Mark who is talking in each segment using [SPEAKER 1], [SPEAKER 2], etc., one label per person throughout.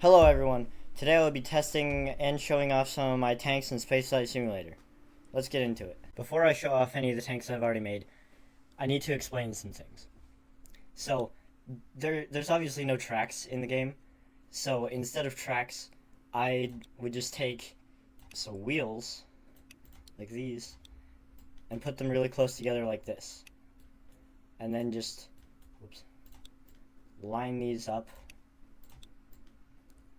[SPEAKER 1] Hello everyone. Today I will be testing and showing off some of my tanks in Space Flight Simulator. Let's get into it. Before I show off any of the tanks I've already made, I need to explain some things. So, there's obviously no tracks in the game, so instead of tracks, I would just take some wheels, like these, and put them really close together like this. And then just, line these up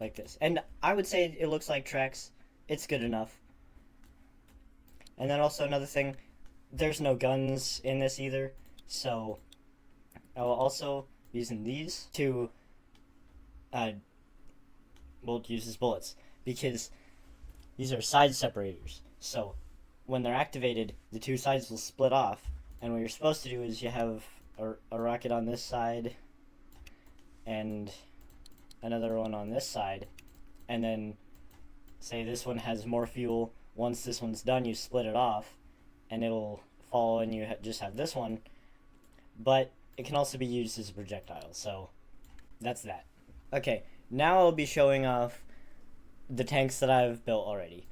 [SPEAKER 1] like this. And I would say it looks like tracks. It's good enough. And then also another thing, there's no guns in this either, so I will also be using these to use as bullets, because these are side separators. So when they're activated, the two sides will split off, and what you're supposed to do is you have a rocket on this side and another one on this side, and then say this one has more fuel. Once this one's done, you split it off and it'll fall, and you just have this one, but it can also be used as a projectile, so that's that. Okay, now I'll be showing off the tanks that I've built already.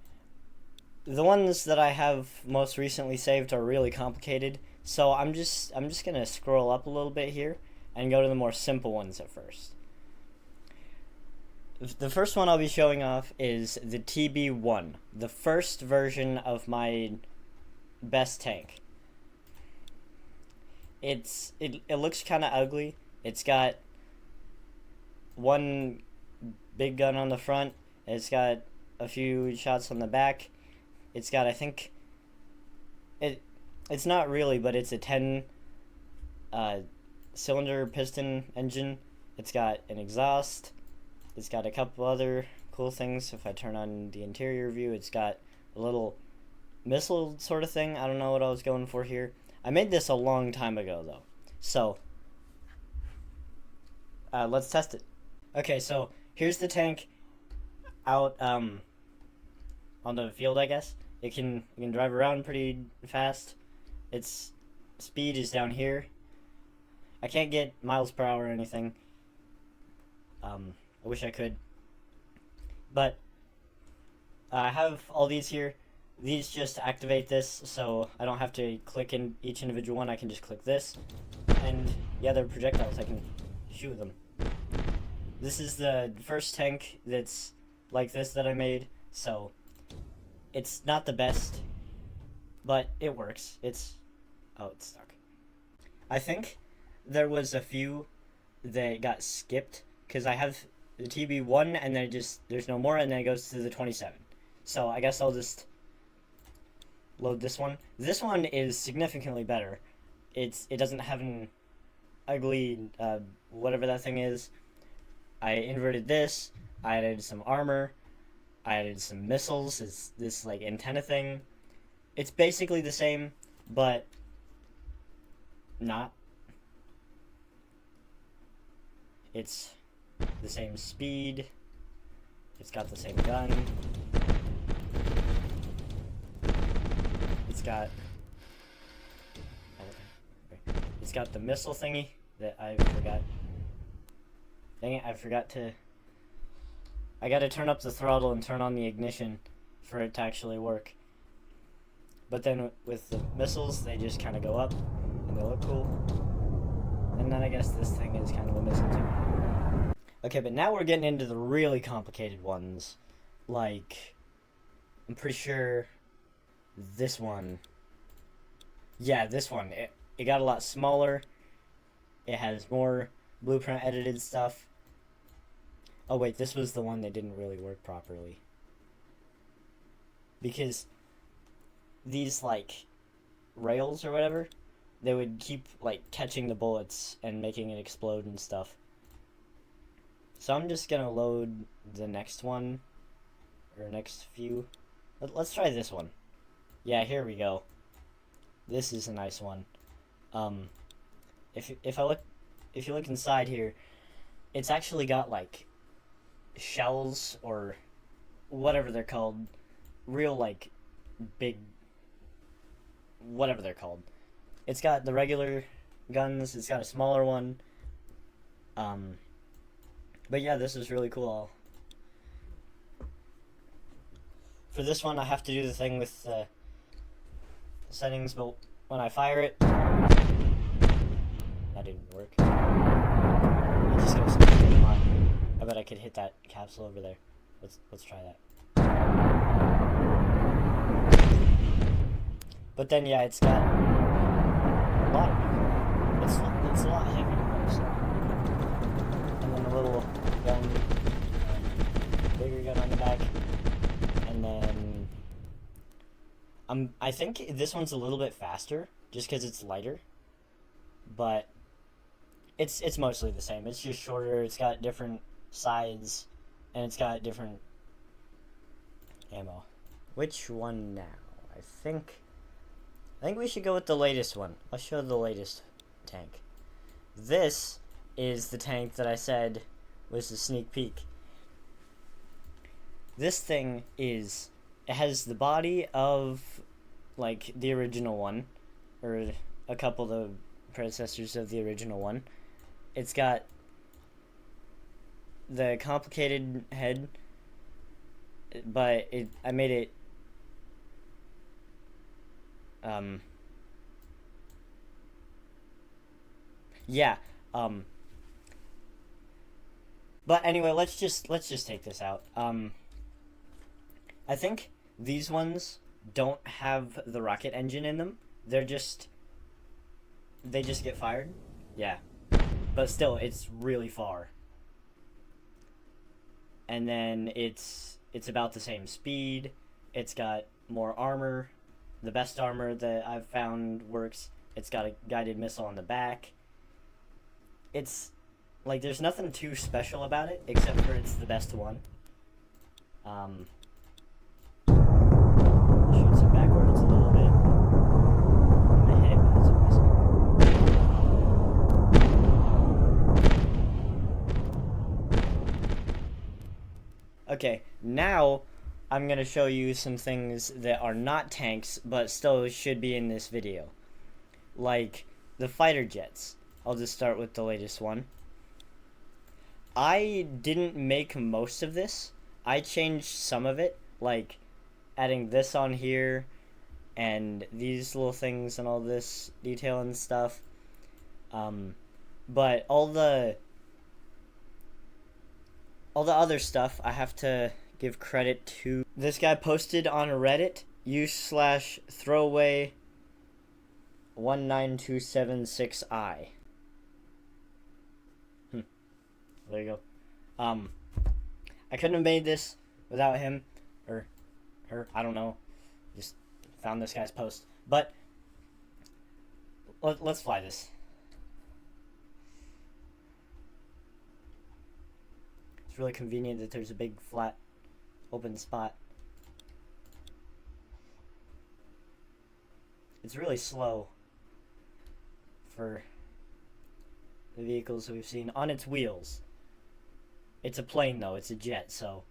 [SPEAKER 1] The ones that I have most recently saved are really complicated, so I'm just gonna scroll up a little bit here and go to the more simple ones at first. The first one I'll be showing off is the TB1, the first version of my best tank. It looks kind of ugly. It's got one big gun on the front. It's got a few shots on the back. It's got, I think, it's not really, but it's a 10 cylinder piston engine. It's got an exhaust. It's got a couple other cool things. If I turn on the interior view, it's got a little missile sort of thing. I don't know what I was going for here. I made this a long time ago, though. So, let's test it. Okay, so here's the tank out on the field, I guess. It can drive around pretty fast. Its speed is down here. I can't get miles per hour or anything. I wish I could. But I have all these here. These just activate this, so I don't have to click in each individual one. I can just click this. And yeah, they're projectiles. I can shoot them. This is the first tank that's like this that I made, so it's not the best, but it works. It's stuck. I think there was a few that got skipped, because I have the TB1 and then there's no more, and then it goes to the 27. So I guess I'll just load this one. This one is significantly better. It doesn't have an ugly whatever that thing is. I inverted this. I added some armor. I added some missiles. It's this like antenna thing. It's basically the same, but not. It's the same speed. It's got the same gun. It's got the missile thingy that I forgot. Dang it, I gotta turn up the throttle and turn on the ignition for it to actually work. But then with the missiles, they just kind of go up and they look cool. And then I guess this thing is kind of a missile too. Okay, but now we're getting into the really complicated ones. Like, I'm pretty sure this one. Yeah, this one. It got a lot smaller. It has more blueprint edited stuff. Oh wait, this was the one that didn't really work properly. Because these, like, rails or whatever, they would keep, like, catching the bullets and making it explode and stuff. So I'm just gonna load the next one, or next few. Let's try this one. Yeah, here we go. This is a nice one. If you look inside here, it's actually got like shells or whatever they're called, real like big, whatever they're called. It's got the regular guns. It's got a smaller one. But yeah, this is really cool. for this one, I have to do the thing with the settings, but when I fire it, that didn't work. It just goes a lot. I bet I could hit that capsule over there. Let's try that. But then, yeah, it's got a lot of, it's a lot heavier, so. And then a little gun, bigger gun on the back, and then I think this one's a little bit faster, just because it's lighter, but it's mostly the same. It's just shorter, it's got different sides, and it's got different ammo. Which one now? I think we should go with the latest one. I'll show the latest tank. This is the tank that I said was the sneak peek. This thing it has the body of, like, the original one, or a couple of the predecessors of the original one. It's got the complicated head, but I made it yeah, but anyway, let's just take this out. I think these ones don't have the rocket engine in them. They just get fired. Yeah, but still, it's really far. And then it's about the same speed. It's got more armor. The best armor that I've found works. It's got a guided missile on the back. It's like, there's nothing too special about it except for it's the best one. Shoots it backwards a little bit. My head, but it's a okay, now I'm going to show you some things that are not tanks, but still should be in this video. Like the fighter jets. I'll just start with the latest one. I didn't make most of this. I changed some of it, like adding this on here, and these little things and all this detail and stuff. But all the other stuff, I have to give credit to this guy. Posted on Reddit, /throwaway 19276i. There you go. I couldn't have made this without him or her. I don't know. Just found this guy's post. But let's fly this. It's really convenient that there's a big flat open spot. It's really slow for the vehicles that we've seen on its wheels. It's a plane though, it's a jet, so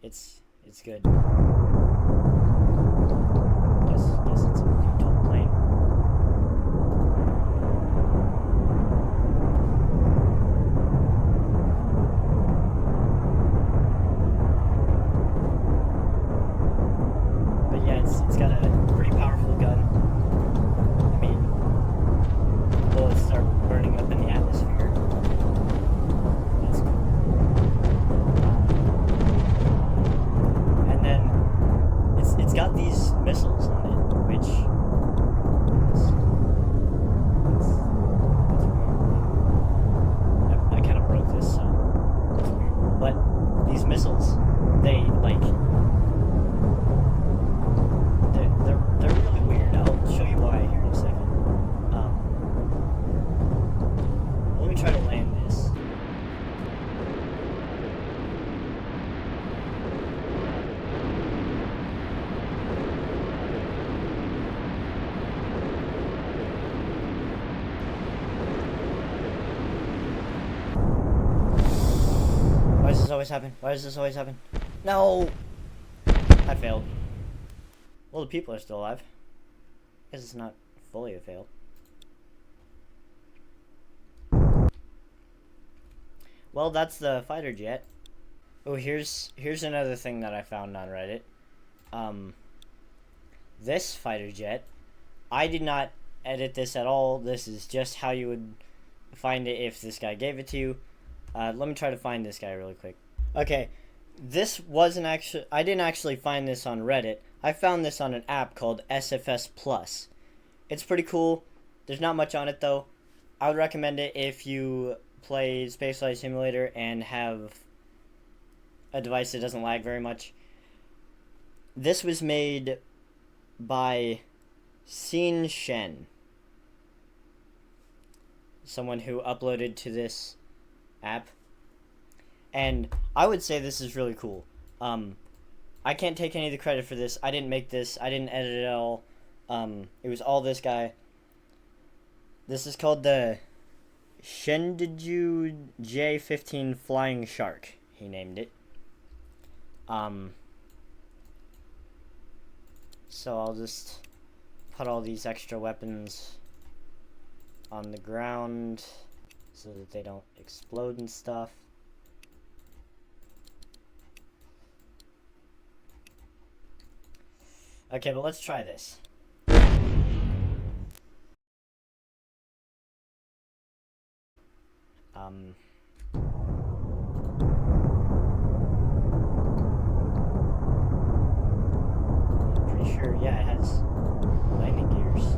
[SPEAKER 1] it's good. Guess it's a VTOL plane. But yeah, it's got a pretty powerful gun. I mean, bullets start burning up in the atmosphere. That's cool. And then it's got these missiles on it, which it's weird. I kind of broke this, so it's weird. But these missiles, they're really weird. I'll show you why here in a second. Let me try to land this. Why does this always happen? Why does this always happen? No! I failed. Well, the people are still alive. I guess it's not fully a fail. Well, that's the fighter jet. Oh, here's another thing that I found on Reddit. This fighter jet, I did not edit this at all. This is just how you would find it if this guy gave it to you. Let me try to find this guy really quick. Okay, this wasn't actually, I didn't actually find this on Reddit. I found this on an app called SFS Plus. It's pretty cool. There's not much on it though. I would recommend it if you play Space Flight Simulator and have a device that doesn't lag very much. This was made by Xin Shen, someone who uploaded to this app, and I would say this is really cool. I can't take any of the credit for this. I didn't make this. I didn't edit it at all. It was all this guy. This is called the Shendiju J-15 Flying Shark. He named it. So I'll just put all these extra weapons on the ground so that they don't explode and stuff. Okay, but let's try this. I'm pretty sure, yeah, it has landing gears.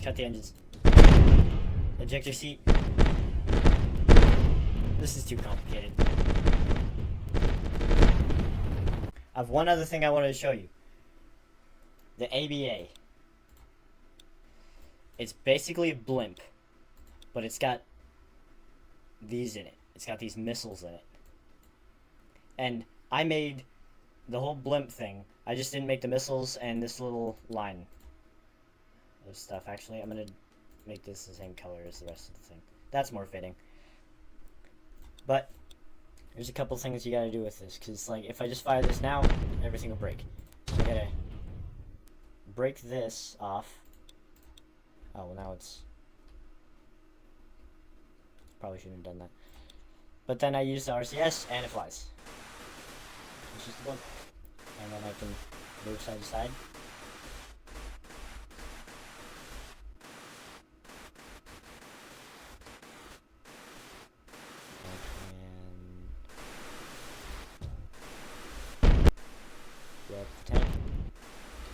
[SPEAKER 1] Cut the engines. Ejector seat. This is too complicated. I have one other thing I wanted to show you. The ABA. It's basically a blimp, but it's got these in it. It's got these missiles in it. And I made the whole blimp thing. I just didn't make the missiles and this little line of stuff. Actually, I'm gonna make this the same color as the rest of the thing. That's more fitting. But there's a couple things you gotta do with this, because like if I just fire this now, everything will break. I gotta break this off. Oh, well, now it's probably shouldn't have done that. But then I use the RCS and it flies. It's just a blimp. And then I can move side to side.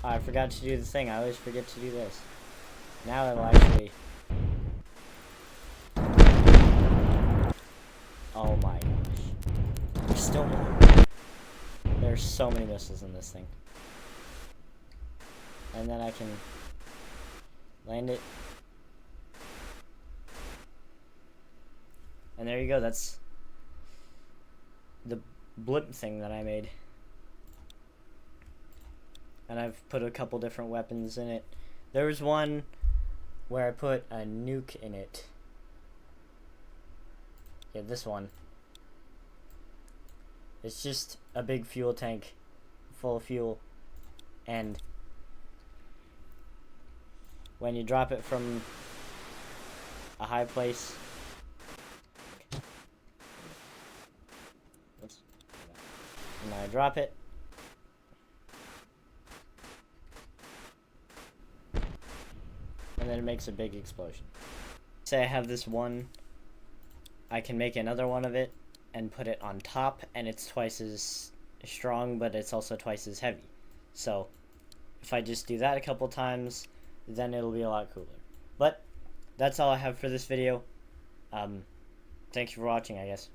[SPEAKER 1] Oh, I forgot to do the thing. I always forget to do this. Now it'll actually... Oh my gosh. There's still more. There's so many missiles in this thing. And then I can land it. And there you go. That's the blimp thing that I made. And I've put a couple different weapons in it. There was one where I put a nuke in it. Yeah, this one. It's just a big fuel tank full of fuel. And when you drop it from a high place... Oops. And I drop it. And then it makes a big explosion. Say I have this one, I can make another one of it and put it on top, and it's twice as strong, but it's also twice as heavy. So if I just do that a couple times, then it'll be a lot cooler. But that's all I have for this video. Thank you for watching, I guess.